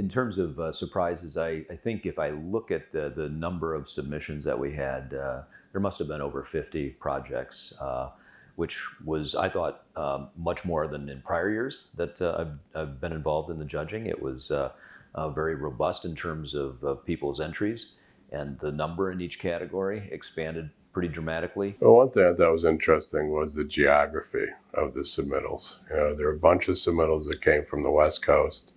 In terms of surprises, I think if I look at the number of submissions that we had, there must have been over 50 projects, which was, I thought, much more than in prior years that I've been involved in the judging. It was very robust in terms of people's entries, and the number in each category expanded pretty dramatically. Well, one thing I thought was interesting was the geography of the submittals. There are a bunch of submittals that came from the West Coast.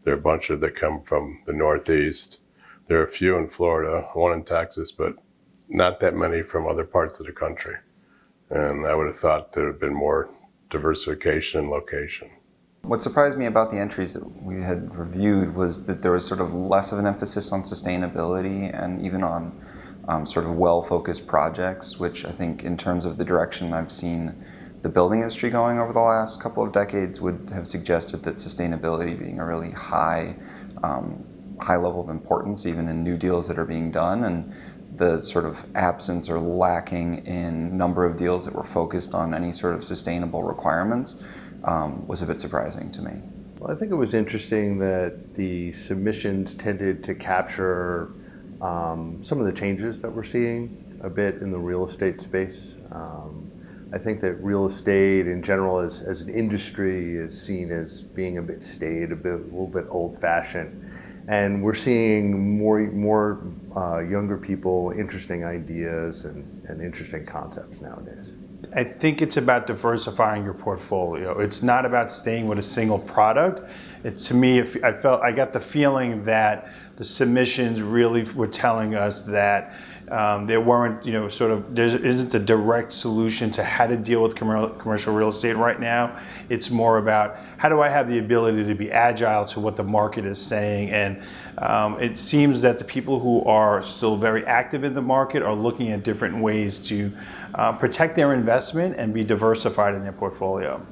There are a bunch of that come from the Northeast. There are a few in Florida, one in Texas, but not that many from other parts of the country. And I would have thought there would have been more diversification in location. What surprised me about the entries that we had reviewed was that there was sort of less of an emphasis on sustainability and even on sort of well-focused projects, which I think in terms of the direction I've seen the building industry going over the last couple of decades would have suggested that sustainability being a really high level of importance even in new deals that are being done, and the sort of absence or lacking in number of deals that were focused on any sort of sustainable requirements was a bit surprising to me. Well, I think it was interesting that the submissions tended to capture some of the changes that we're seeing a bit in the real estate space. I think that real estate in general as an industry is seen as being a bit staid, a little bit old-fashioned. And we're seeing more younger people, interesting ideas and interesting concepts nowadays. I think it's about diversifying your portfolio. It's not about staying with a single product. To me, I got the feeling that the submissions really were telling us that there weren't, there isn't a direct solution to how to deal with commercial real estate right now. It's more about how do I have the ability to be agile to what the market is saying. And it seems that the people who are still very active in the market are looking at different ways to protect their investment and be diversified in their portfolio.